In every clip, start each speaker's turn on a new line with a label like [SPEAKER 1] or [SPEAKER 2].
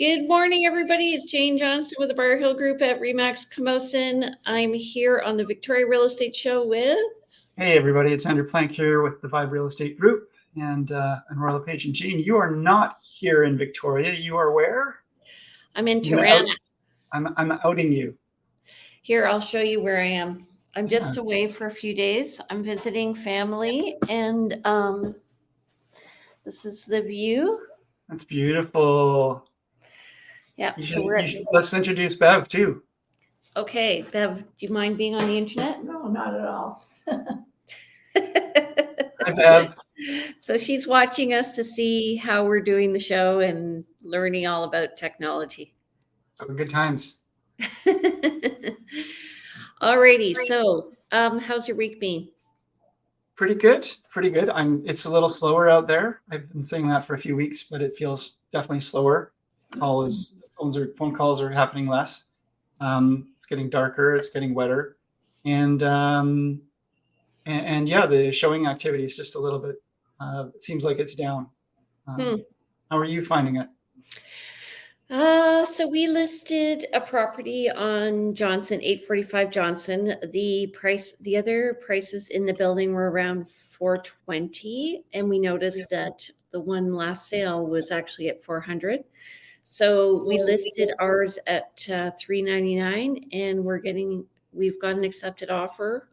[SPEAKER 1] Good morning, everybody. It's Jane Johnston with the Bar Hill Group at Remax Camosun. I'm here on the Victoria Real Estate Show with...
[SPEAKER 2] Hey, everybody. It's Andrew Plank here with the Vibe Real Estate Group and Royal LePage. And Jane, you are not here in Victoria. You are where?
[SPEAKER 1] I'm in Tirana.
[SPEAKER 2] I'm outing you.
[SPEAKER 1] Here, I'll show you where I am. I'm just away for a few days. I'm visiting family, and this is the view.
[SPEAKER 2] That's beautiful.
[SPEAKER 1] Yeah.
[SPEAKER 2] Let's introduce Bev too.
[SPEAKER 1] Okay, Bev, do you mind being on the internet?
[SPEAKER 3] No, not at all.
[SPEAKER 2] Hi, Bev.
[SPEAKER 1] So she's watching us to see how we're doing the show and learning all about technology.
[SPEAKER 2] So good times.
[SPEAKER 1] Alrighty. So, how's your week been?
[SPEAKER 2] Pretty good. Pretty good. It's a little slower out there. I've been saying that for a few weeks, but it feels definitely slower. Phone calls are happening less. It's getting darker. It's getting wetter, and yeah, the showing activity is just a little bit. It seems like it's down. How are you finding it?
[SPEAKER 1] So we listed a property on Johnston, 845 Johnston. The other prices in the building were around $420, and we noticed that the one last sale was actually at $400. So we listed ours at $399, and we've got an accepted offer.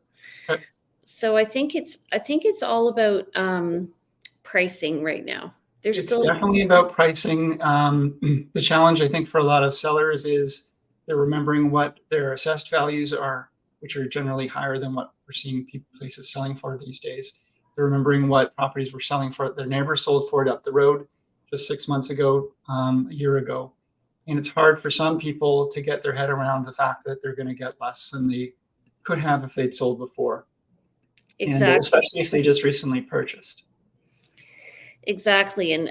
[SPEAKER 2] Okay.
[SPEAKER 1] So I think it's all about pricing right now.
[SPEAKER 2] It's definitely about pricing. The challenge, I think, for a lot of sellers is they're remembering what their assessed values are, which are generally higher than what we're seeing places selling for these days. They're remembering what properties were selling for. Their neighbors sold for it up the road just 6 months ago, a year ago. And it's hard for some people to get their head around the fact that they're going to get less than they could have if they'd sold before. Exactly. And especially if they just recently purchased.
[SPEAKER 1] Exactly. And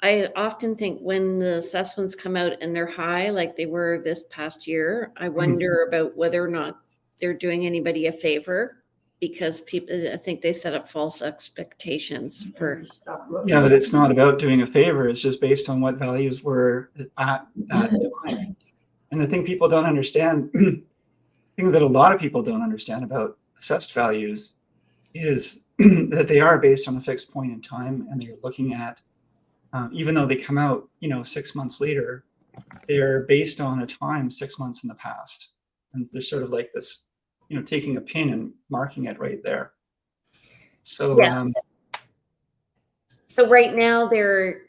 [SPEAKER 1] I often think when the assessments come out and they're high, like they were this past year, I wonder about whether or not they're doing anybody a favor, because people, I think they set up false expectations for.
[SPEAKER 2] Yeah, that it's not about doing a favor. It's just based on what values were at that time. And the thing people don't understand, the thing that a lot of people don't understand about assessed values is that they are based on a fixed point in time, and they're looking at, even though they come out, 6 months later, they're based on a time 6 months in the past. And they're sort of like this, taking a pin and marking it right there. So,
[SPEAKER 1] yeah. So right now they're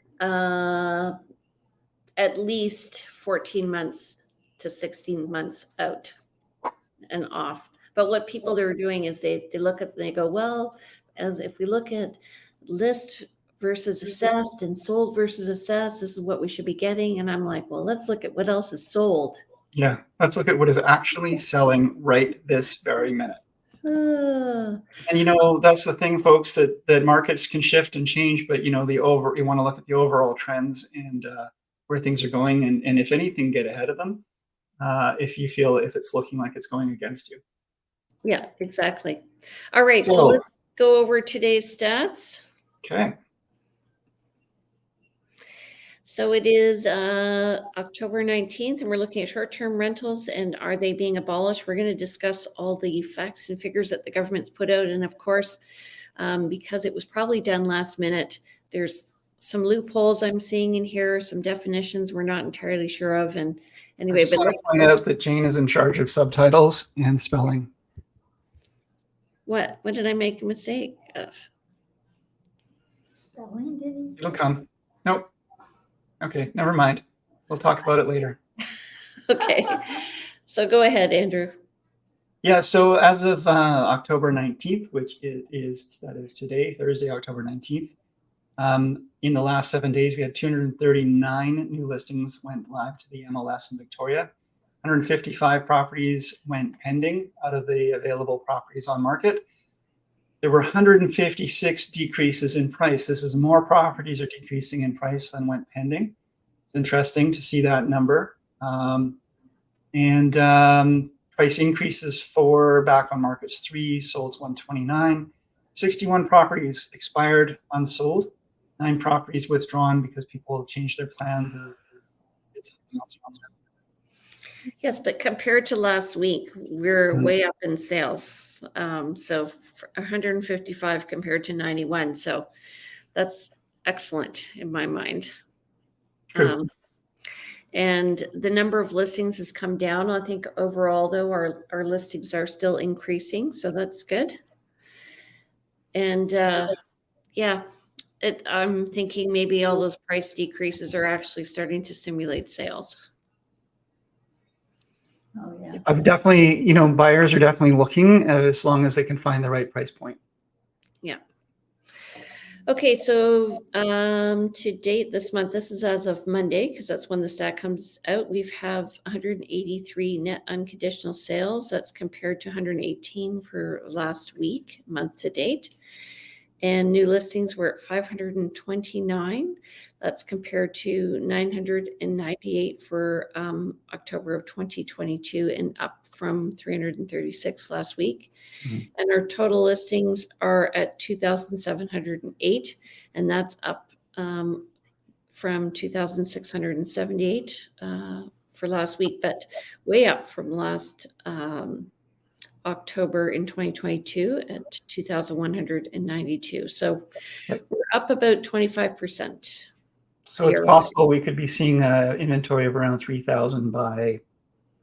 [SPEAKER 1] at least 14 months to 16 months out and off. But what people are doing is they look at, they go, well, as if we look at list versus assessed and sold versus assessed, this is what we should be getting. And I'm like, well, let's look at what else is sold.
[SPEAKER 2] Yeah, let's look at what is actually selling right this very minute. And that's the thing, folks, that markets can shift and change, but you want to look at the overall trends and where things are going, and if anything, get ahead of them if it's looking like it's going against you.
[SPEAKER 1] Yeah, exactly. All right, so let's go over today's stats.
[SPEAKER 2] Okay.
[SPEAKER 1] So it is October 19th, and we're looking at short-term rentals and are they being abolished? We're going to discuss all the facts and figures that the government's put out. And of course, because it was probably done last minute, there's some loopholes I'm seeing in here, some definitions we're not entirely sure of. And anyway,
[SPEAKER 2] I just want to point out that Jane is in charge of subtitles and spelling.
[SPEAKER 1] What did I make a mistake of?
[SPEAKER 3] Spelling, did he?
[SPEAKER 2] It'll come. Nope. Okay, never mind. We'll talk about it later.
[SPEAKER 1] Okay. So go ahead, Andrew.
[SPEAKER 2] Yeah, so as of October 19th, which is today, Thursday, October 19th, in the last 7 days, we had 239 new listings went live to the MLS in Victoria. 155 properties went pending out of the available properties on market. There were 156 decreases in price. This is more properties are decreasing in price than went pending. It's interesting to see that number. Price increases for back on markets 3, sold 129. 61 properties expired unsold. 9 properties withdrawn because people changed their plan
[SPEAKER 1] Yes, but compared to last week, we're way up in sales. So 155 compared to 91. So that's excellent in my mind.
[SPEAKER 2] True.
[SPEAKER 1] And the number of listings has come down. I think overall, though, our listings are still increasing. So that's good. And yeah, I'm thinking maybe all those price decreases are actually starting to simulate sales.
[SPEAKER 3] Oh, yeah.
[SPEAKER 2] I'm definitely, buyers are definitely looking as long as they can find the right price point.
[SPEAKER 1] Yeah. Okay, so to date this month, this is as of Monday, because that's when the stat comes out, we've have 183 net unconditional sales. That's compared to 118 for last week, month to date. And new listings were at 529. That's compared to 998 for October of 2022 and up from 336 last week. And our total listings are at 2,708, and that's up from 2,678 for last week, but way up from last October in 2022 at 2,192. So we're up about 25%.
[SPEAKER 2] So it's possible we could be seeing an inventory of around 3,000 by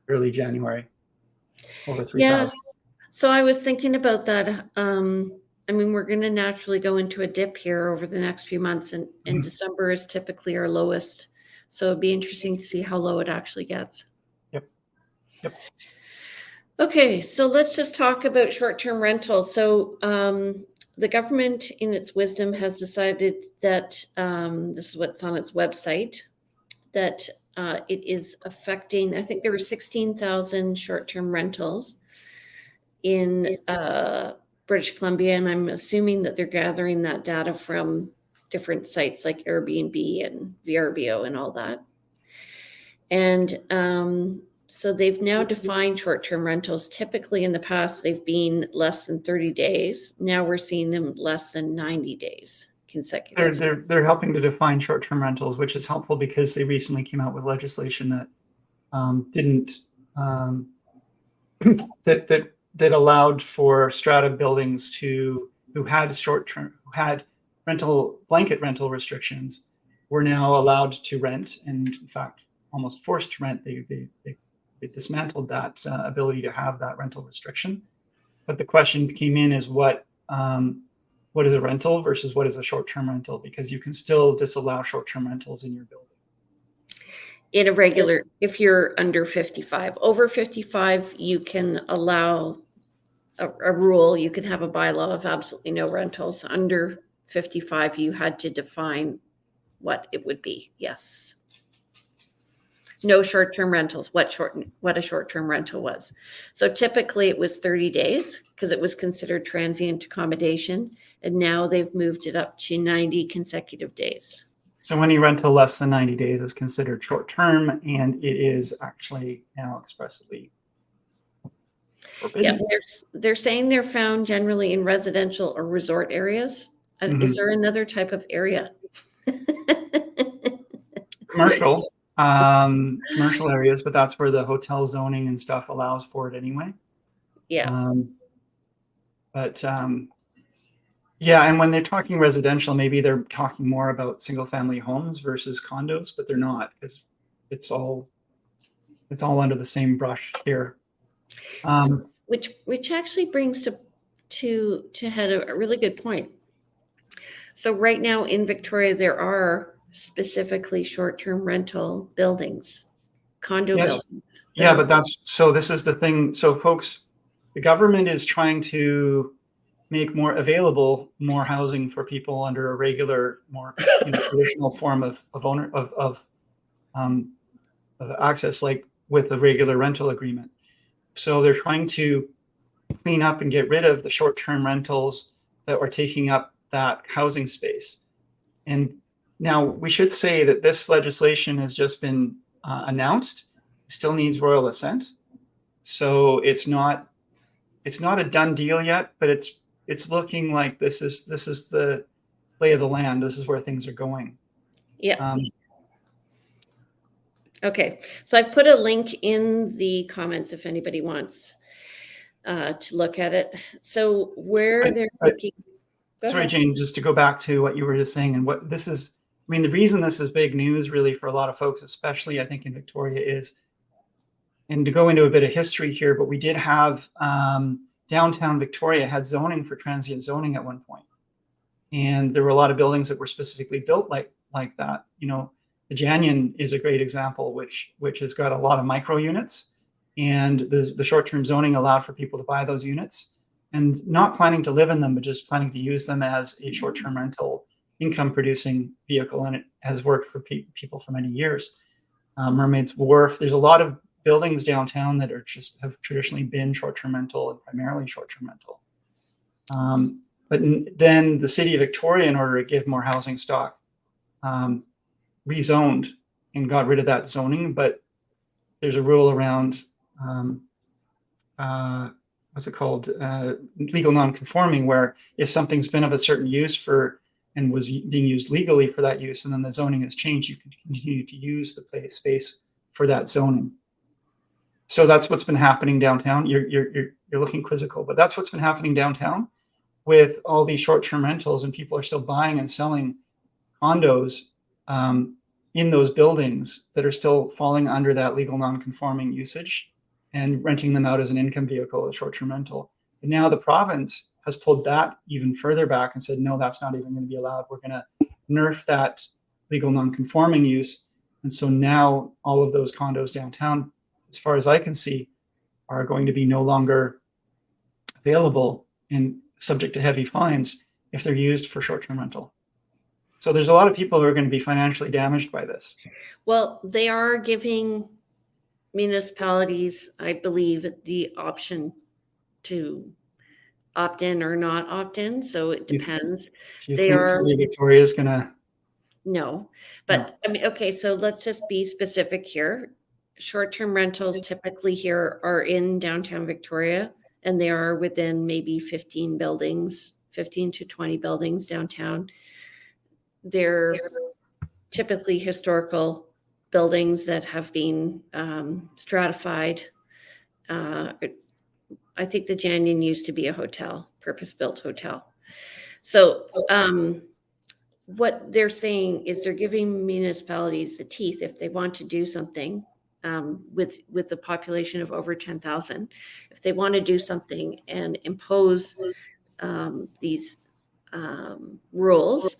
[SPEAKER 2] early January. Over 3,000.
[SPEAKER 1] Yeah. So I was thinking about that. I mean, we're going to naturally go into a dip here over the next few months, and December is typically our lowest. So it'd be interesting to see how low it actually gets.
[SPEAKER 2] Yep. Okay,
[SPEAKER 1] so let's just talk about short-term rentals. So the government, in its wisdom, has decided that this is what's on its website, that it is affecting, I think there were 16,000 short-term rentals in British Columbia, and I'm assuming that they're gathering that data from different sites like Airbnb and VRBO and all that. And so they've now defined short-term rentals. Typically in the past, they've been less than 30 days. Now we're seeing them less than 90 days consecutive.
[SPEAKER 2] They're helping to define short-term rentals, which is helpful because they recently came out with legislation that that allowed for strata buildings who had blanket rental restrictions were now allowed to rent, and in fact almost forced to rent. They dismantled that ability to have that rental restriction. But the question came in is what is a rental versus what is a short-term rental, because you can still disallow short-term rentals in your building.
[SPEAKER 1] In a regular, if you're under 55, over 55, you can allow a rule, you can have a bylaw of absolutely no rentals. Under 55, you had to define what it would be. Yes. No short-term rentals, what a short-term rental was. So typically it was 30 days because it was considered transient accommodation. And now they've moved it up to 90 consecutive days.
[SPEAKER 2] So any rental less than 90 days is considered short-term, and it is actually now expressly forbidden.
[SPEAKER 1] Yeah, they're saying they're found generally in residential or resort areas. Is there another type of area?
[SPEAKER 2] Commercial areas, but that's where the hotel zoning and stuff allows for it anyway.
[SPEAKER 1] Yeah.
[SPEAKER 2] Yeah, and when they're talking residential, maybe they're talking more about single-family homes versus condos, but they're not, because it's all under the same brush here.
[SPEAKER 1] Which actually brings to head a really good point. So right now in Victoria, there are specifically short-term rental buildings, condo buildings.
[SPEAKER 2] Yeah, but this is the thing. So folks, the government is trying to make more available more housing for people under a regular, more traditional form of access, like with a regular rental agreement. So they're trying to clean up and get rid of the short-term rentals that are taking up that housing space. And now we should say that this legislation has just been announced. It still needs royal assent. So it's not a done deal yet, but it's looking like this is the lay of the land. This is where things are going.
[SPEAKER 1] Yeah. Okay, so I've put a link in the comments if anybody wants to look at it. So where they're looking.
[SPEAKER 2] Sorry, Jane, just to go back to what you were just saying and what this is. I mean, the reason this is big news really for a lot of folks, especially I think in Victoria, is, and to go into a bit of history here, but we did have downtown Victoria had zoning for transient zoning at one point. And there were a lot of buildings that were specifically built like that. You know, the Janyan is a great example, which has got a lot of micro units, and the short-term zoning allowed for people to buy those units and not planning to live in them, but just planning to use them as a short-term rental income-producing vehicle, and it has worked for people for many years. Mermaid's Wharf, there's a lot of buildings downtown that are just have traditionally been short-term rental and primarily short-term rental. But then the city of Victoria, in order to give more housing stock, rezoned and got rid of that zoning. But there's a rule around what's it called, legal non-conforming, where if something's been of a certain use for and was being used legally for that use, and then the zoning has changed, you can continue to use the space for that zoning. So that's what's been happening downtown. You're looking quizzical, but that's what's been happening downtown with all these short-term rentals, and people are still buying and selling condos in those buildings that are still falling under that legal non-conforming usage and renting them out as an income vehicle, a short-term rental. But now the province has pulled that even further back and said, no, that's not even going to be allowed. We're going to nerf that legal non-conforming use. And so now all of those condos downtown, as far as I can see, are going to be no longer available and subject to heavy fines if they're used for short-term rental. So there's a lot of people who are going to be financially damaged by this.
[SPEAKER 1] Well, they are giving municipalities, I believe, the option to opt in or not opt in. So it depends.
[SPEAKER 2] Do you think City of Victoria is going to?
[SPEAKER 1] No, but I mean, okay, so let's just be specific here. Short-term rentals typically here are in downtown Victoria, and they are within maybe 15 buildings, 15 to 20 buildings downtown. They're typically historical buildings that have been stratified. I think the Janyan used to be a hotel, purpose-built hotel. So what they're saying is they're giving municipalities the teeth if they want to do something with the population of over 10,000. If they want to do something and impose these rules,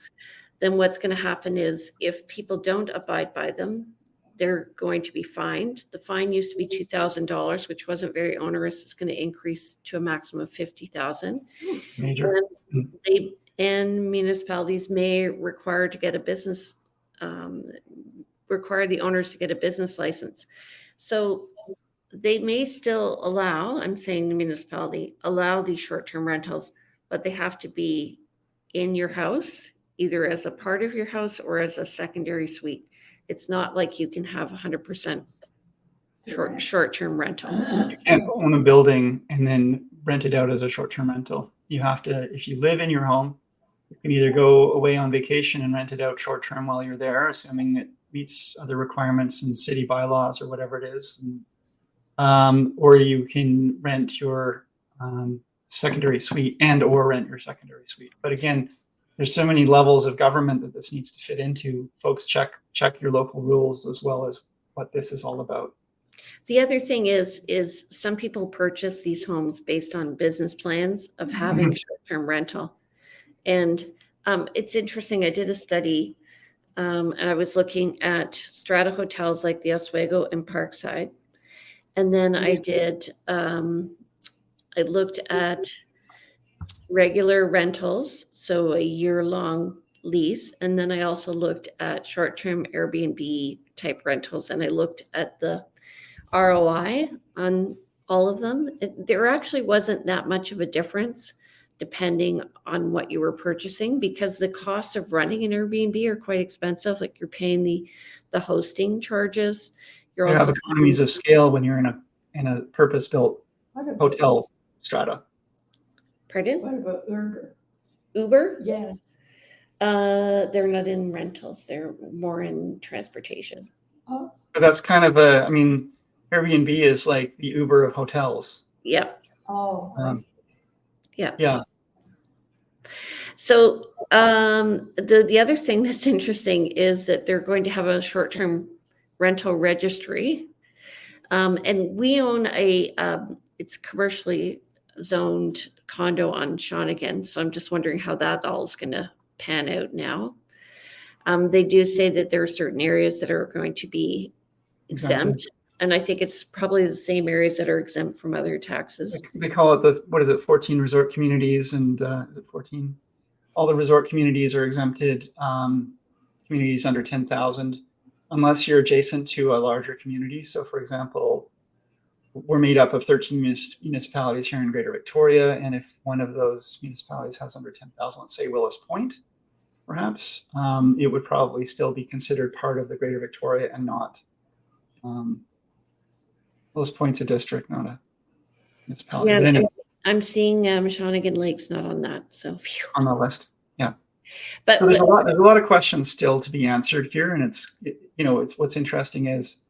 [SPEAKER 1] then what's going to happen is if people don't abide by them, they're going to be fined. The fine used to be $2,000, which wasn't very onerous. It's going to increase to a maximum of $50,000.
[SPEAKER 2] Major.
[SPEAKER 1] And municipalities may require to get a business, require the owners to get a business license. So they may still allow, I'm saying the municipality, allow these short-term rentals, but they have to be in your house, either as a part of your house or as a secondary suite. It's not like you can have 100% short-term rental.
[SPEAKER 2] You can't own a building and then rent it out as a short-term rental. You have to, if you live in your home, you can either go away on vacation and rent it out short-term while you're there, assuming it meets other requirements in city bylaws or whatever it is, or you can rent your secondary suite or rent your secondary suite. But again, there's so many levels of government that this needs to fit into. Folks, check your local rules as well as what this is all about.
[SPEAKER 1] The other thing is some people purchase these homes based on business plans of having short-term rental. And it's interesting. I did a study and I was looking at strata hotels like the Oswego and Parkside. And then I looked at regular rentals, so a year-long lease. And then I also looked at short-term Airbnb type rentals, and I looked at the ROI on all of them. There actually wasn't that much of a difference depending on what you were purchasing, because the cost of running an Airbnb are quite expensive. Like you're paying the hosting charges.
[SPEAKER 2] You have economies of scale when you're in a purpose-built hotel strata.
[SPEAKER 1] Pardon?
[SPEAKER 3] What about Uber?
[SPEAKER 1] Uber?
[SPEAKER 3] Yes.
[SPEAKER 1] They're not in rentals. They're more in transportation.
[SPEAKER 3] Oh,
[SPEAKER 2] But that's kind of I mean, Airbnb is like the Uber of hotels.
[SPEAKER 1] Yeah.
[SPEAKER 3] Oh, I
[SPEAKER 2] Um,
[SPEAKER 3] see.
[SPEAKER 1] Yeah.
[SPEAKER 2] yeah,
[SPEAKER 1] So the other thing that's interesting is that they're going to have a short-term rental registry. And we own it's commercially zoned condo on Shawnigan. So I'm just wondering how that all is going to pan out now. They do say that there are certain areas that are going to be
[SPEAKER 2] exempted.
[SPEAKER 1] exempt. And I think it's probably the same areas that are exempt from other taxes.
[SPEAKER 2] They call it what is it, 14 resort communities, and is it 14? All the resort communities are exempted, communities under 10,000, unless you're adjacent to a larger community. So for example, we're made up of 13 municipalities here in Greater Victoria. And if one of those municipalities has under 10,000, let's say Willis Point, perhaps, it would probably still be considered part of the Greater Victoria and not, Willis Point's a district, not a municipality.
[SPEAKER 1] Yeah,
[SPEAKER 2] But anyway,
[SPEAKER 1] I'm seeing Shawnigan Lake's not on that. So, phew.
[SPEAKER 2] on the list. Yeah.
[SPEAKER 1] But
[SPEAKER 2] So there's a lot of questions still to be answered here. And it's what's interesting is,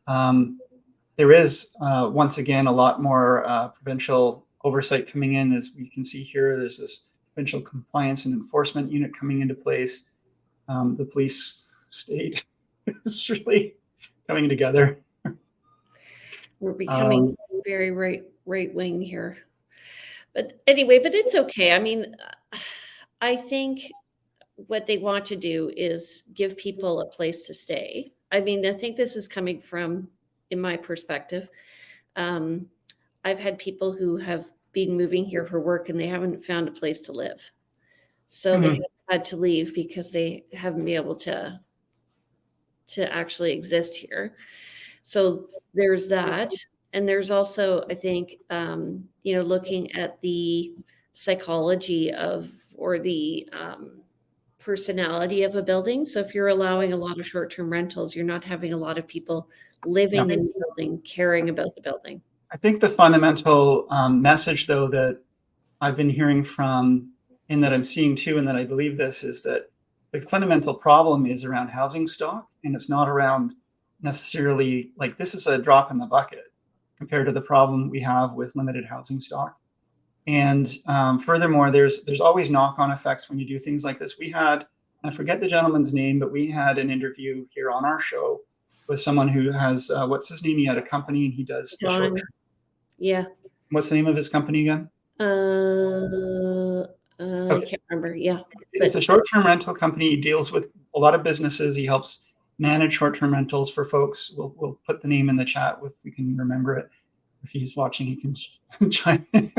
[SPEAKER 2] there is, once again, a lot more provincial oversight coming in. As we can see here, there's this provincial compliance and enforcement unit coming into place. The police state is really coming together.
[SPEAKER 1] we're becoming very right wing here. But anyway, but it's okay. I mean, I think what they want to do is give people a place to stay. I mean, I think this is coming from, in my perspective, I've had people who have been moving here for work and they haven't found a place to live. So they have had to leave because they haven't been able to actually exist here. So there's that. And there's also, I think, looking at the psychology of, or the personality of a building. So if you're allowing a lot of short-term rentals, you're not having a lot of people living in the building, caring about the building.
[SPEAKER 2] I think the fundamental message, though, that I've been hearing from, and that I'm seeing too, and that I believe this, is that the fundamental problem is around housing stock, and it's not around necessarily, like, this is a drop in the bucket compared to the problem we have with limited housing stock. And furthermore, there's always knock-on effects when you do things like this. We had, I forget the gentleman's name, but we had an interview here on our show with someone who has, what's his name? He had a company and he does the short term.
[SPEAKER 1] Yeah.
[SPEAKER 2] What's the name of his company again?
[SPEAKER 1] I can't remember. Yeah.
[SPEAKER 2] It's a short-term rental company. He deals with a lot of businesses. He helps manage short-term rentals for folks. We'll put the name in the chat if we can remember it. If he's watching, he can chime in.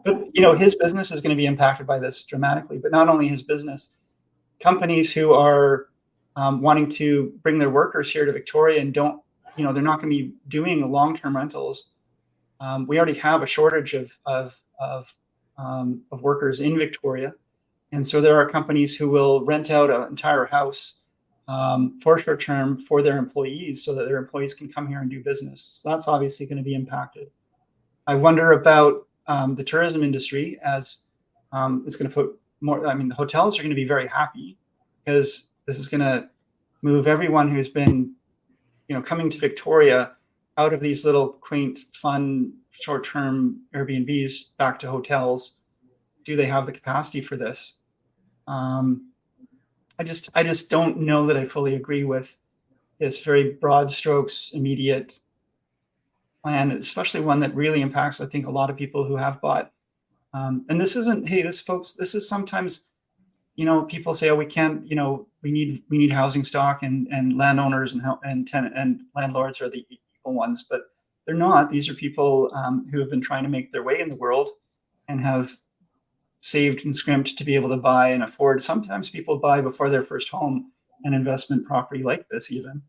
[SPEAKER 2] But his business is going to be impacted by this dramatically. But not only his business, companies who are wanting to bring their workers here to Victoria and don't, they're not going to be doing long-term rentals. We already have a shortage of workers in Victoria, and so there are companies who will rent out an entire house for short term for their employees, so that their employees can come here and do business. So that's obviously going to be impacted. I wonder about the tourism industry, as it's going to put more. I mean, the hotels are going to be very happy because this is going to move everyone who's been, coming to Victoria out of these little quaint, fun, short-term Airbnbs back to hotels. Do they have the capacity for this? I just don't know that I fully agree with this very broad strokes, immediate plan, especially one that really impacts, I think, a lot of people who have bought. And this isn't, hey, this is sometimes, people say, oh, we can't, we need housing stock, and landowners and tenant and landlords are the equal ones, but they're not. These are people who have been trying to make their way in the world and have saved and scrimped to be able to buy and afford. Sometimes people buy before their first home an investment property like this. Even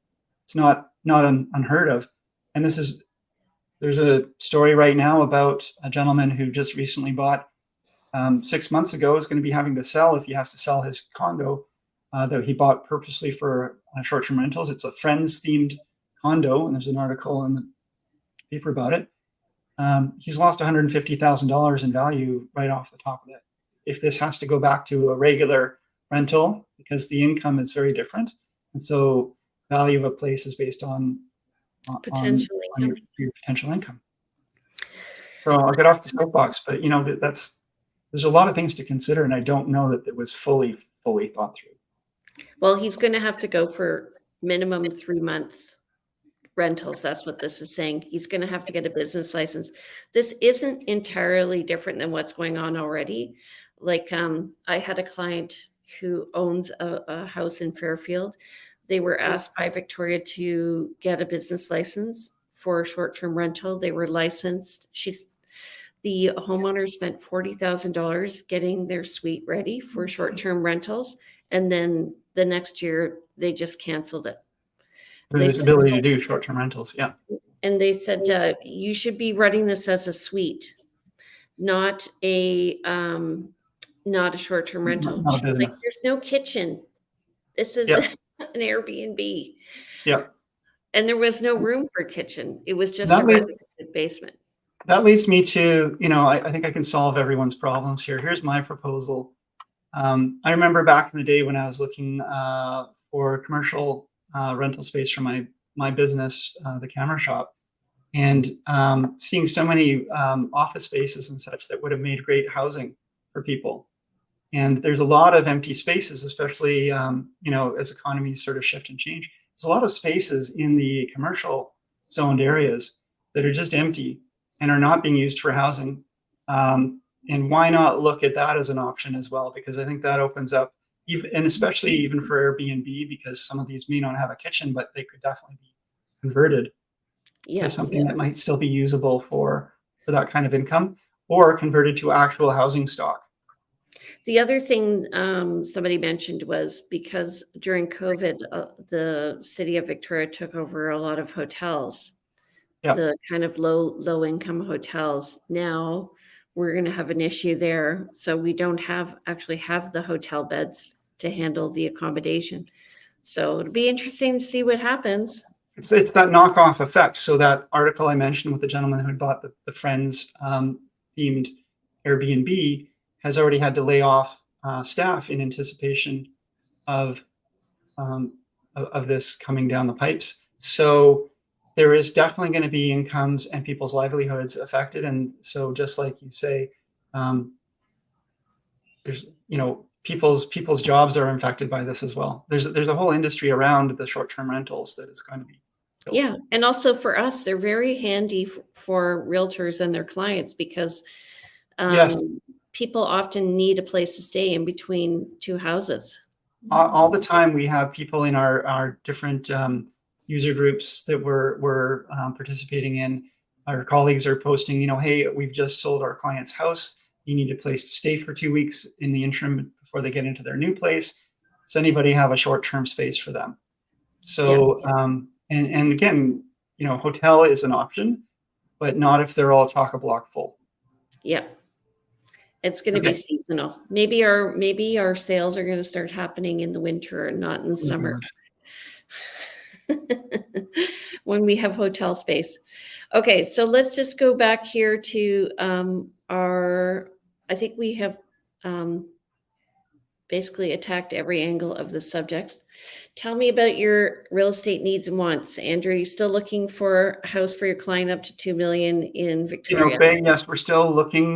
[SPEAKER 2] it's not unheard of. And there's a story right now about a gentleman who just recently bought 6 months ago, is going to be having to sell if he has to sell his condo that he bought purposely for short-term rentals. It's a Friends themed condo, and there's an article in the paper about it. He's lost $150,000 in value right off the top of it. If this has to go back to a regular rental, because the income is very different. And so value of a place is based on
[SPEAKER 1] Potential income.
[SPEAKER 2] your potential income. So I'll get off the soapbox, but you know, there's a lot of things to consider, and I don't know that it was fully thought through.
[SPEAKER 1] Well, he's going to have to go for minimum 3 months rentals. That's what this is saying. He's going to have to get a business license. This isn't entirely different than what's going on already. Like, I had a client who owns a house in Fairfield. They were asked by Victoria to get a business license for a short-term rental. They were licensed. The homeowner spent $40,000 getting their suite ready for short-term rentals, and then the next year they just canceled it.
[SPEAKER 2] The ability to do short-term rentals, yeah.
[SPEAKER 1] And they said, you should be running this as a suite, not a short-term rental.
[SPEAKER 2] Not a
[SPEAKER 1] She's like,
[SPEAKER 2] business.
[SPEAKER 1] there's no kitchen. This is
[SPEAKER 2] Yeah.
[SPEAKER 1] an Airbnb.
[SPEAKER 2] Yeah.
[SPEAKER 1] And there was no room for a kitchen. It was just
[SPEAKER 2] That
[SPEAKER 1] a
[SPEAKER 2] leads-
[SPEAKER 1] renovated basement.
[SPEAKER 2] That leads me to, you know, I think I can solve everyone's problems here. Here's my proposal. I remember back in the day when I was looking for commercial rental space for my business, the camera shop, and seeing so many office spaces and such that would have made great housing for people. And there's a lot of empty spaces, especially you know, as economies sort of shift and change. There's a lot of spaces in the commercial zoned areas that are just empty and are not being used for housing. And why not look at that as an option as well? Because I think that opens up, and especially even for Airbnb, because some of these may not have a kitchen, but they could definitely be converted to something that might still be usable for that kind of income, or converted to actual housing stock.
[SPEAKER 1] The other thing somebody mentioned was because during COVID, the city of Victoria took over a lot of hotels, the kind of low income hotels. Now we're going to have an issue there. So we don't actually have the hotel beds to handle the accommodation. So it'll be interesting to see what happens.
[SPEAKER 2] It's that knockoff effect. So that article I mentioned with the gentleman who bought the Friends themed Airbnb has already had to lay off staff in anticipation of this coming down the pipes. So there is definitely going to be incomes and people's livelihoods affected. And so just like you say, there's, you know, people's jobs are impacted by this as well. There's a whole industry around the short-term rentals that is going to be built.
[SPEAKER 1] Yeah. And also for us, they're very handy for realtors and their clients because
[SPEAKER 2] yes,
[SPEAKER 1] people often need a place to stay in between two houses.
[SPEAKER 2] All the time we have people in our different user groups that we're participating in. Our colleagues are posting, you know, hey, we've just sold our client's house. You need a place to stay for 2 weeks in the interim before they get into their new place. Does anybody have a short-term space for them? So, and again, you know, hotel is an option, but not if they're all chock-a-block full.
[SPEAKER 1] Yeah. It's going to be seasonal. Maybe our sales are going to start happening in the winter and not in the summer. When we have hotel space. Okay, so let's just go back here to I think we have basically attacked every angle of the subject. Tell me about your real estate needs and wants. Andrew, are you still looking for a house for your client up to $2 million in Victoria?
[SPEAKER 2] You know, yes, we're still looking.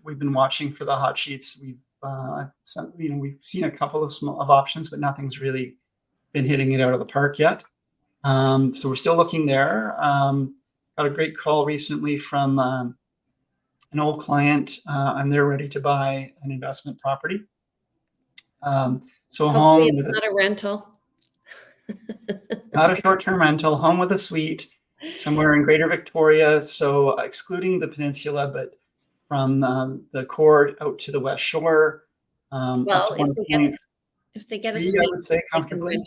[SPEAKER 2] We've been watching for the hot sheets. We've seen a couple of options, but nothing's really been hitting it out of the park yet. So we're still looking there. Got a great call recently from an old client, and they're ready to buy an investment property. So
[SPEAKER 1] hopefully it's not a rental.
[SPEAKER 2] Not a short-term rental, home with a suite somewhere in Greater Victoria. So excluding the peninsula, but from the core out to the West Shore.
[SPEAKER 1] Well, if they get a suite,
[SPEAKER 2] I would say comfortably.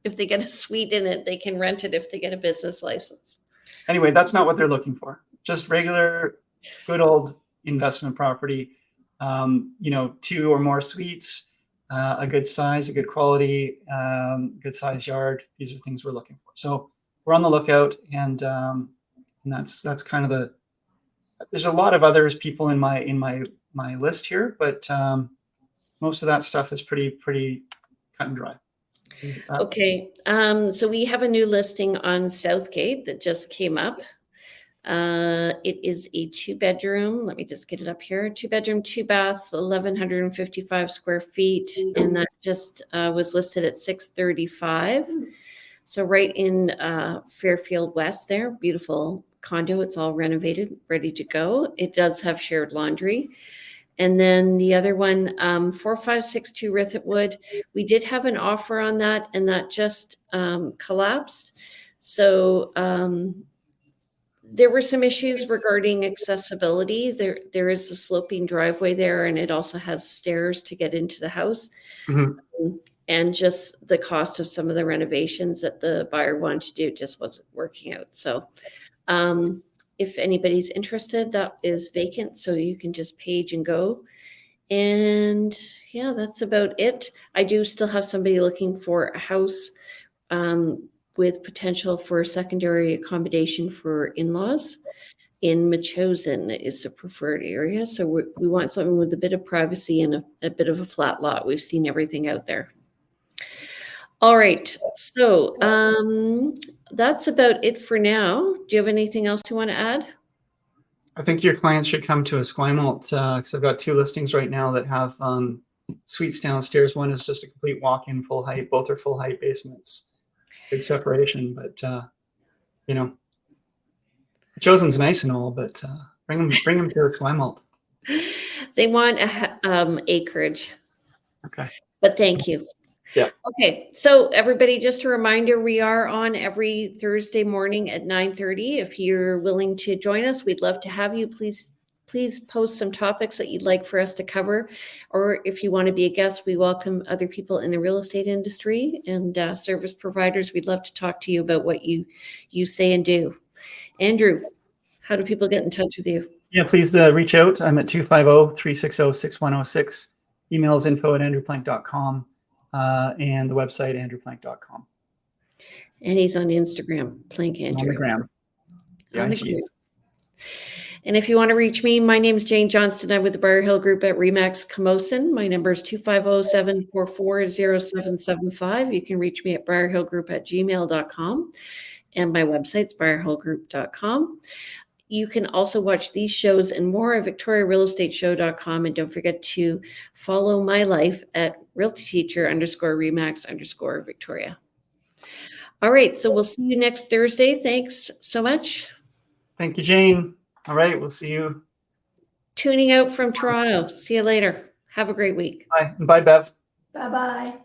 [SPEAKER 1] If they get a suite in it, they can rent it if they get a business license.
[SPEAKER 2] Anyway, that's not what they're looking for. Just regular, good old investment property. You know, 2 or more suites, a good size, a good quality, good size yard. These are things we're looking for. So we're on the lookout, and that's kind of there's a lot of others people in my list here, but most of that stuff is pretty cut and dry.
[SPEAKER 1] Okay, so we have a new listing on Southgate that just came up. It is a 2-bedroom. Let me just get it up here. 2-bedroom, 2-bath, 1,155 square feet, and that just was listed at $635. So right in Fairfield West there, beautiful condo. It's all renovated, ready to go. It does have shared laundry. And then the other one, 4562 Rithitwood, we did have an offer on that, and that just collapsed. So there were some issues regarding accessibility. There is a sloping driveway there, and it also has stairs to get into the house.
[SPEAKER 2] Mm-hmm.
[SPEAKER 1] And just the cost of some of the renovations that the buyer wanted to do just wasn't working out. So if anybody's interested, that is vacant, so you can just page and go. And yeah, that's about it. I do still have somebody looking for a house with potential for secondary accommodation for in-laws in Machosen is a preferred area. So we want something with a bit of privacy and a bit of a flat lot. We've seen everything out there. All right, so that's about it for now. Do you have anything else you want to add?
[SPEAKER 2] I think your clients should come to Esquimalt because I've got 2 listings right now that have suites downstairs. One is just a complete walk-in full height. Both are full height basements. Big separation, but you know, Chosen's nice and all, but bring them to Esquimalt.
[SPEAKER 1] They want acreage.
[SPEAKER 2] Okay.
[SPEAKER 1] But thank you.
[SPEAKER 2] Yeah.
[SPEAKER 1] Okay. So everybody, just a reminder, we are on every Thursday morning at 9:30. If you're willing to join us, we'd love to have you. Please post some topics that you'd like for us to cover. Or if you want to be a guest, we welcome other people in the real estate industry and service providers. We'd love to talk to you about what you say and do. Andrew, how do people get in touch with you?
[SPEAKER 2] Yeah, please reach out. I'm at 250-360-6106. Emails info@andrewplank.com and the website andrewplank.com.
[SPEAKER 1] And he's on Instagram, Plank Andrew.
[SPEAKER 2] On the gram. Yeah,
[SPEAKER 1] And if you want to reach me, my name is Jane Johnston. I'm with the Briar Hill Group at Remax Camosun. My number is 250-744-0775. You can reach me at briarhillgroup@gmail.com. And my website's briarhillgroup.com. You can also watch these shows and more at victoriarealestateshow.com. And don't forget to follow my life at realtyteacher_Remax_Victoria. All right. So we'll see you next Thursday. Thanks so much.
[SPEAKER 2] Thank you, Jane. All right. We'll see you.
[SPEAKER 1] Tuning out from Toronto. See you later. Have a great week.
[SPEAKER 2] Bye. Bye, Bev.
[SPEAKER 3] Bye-bye.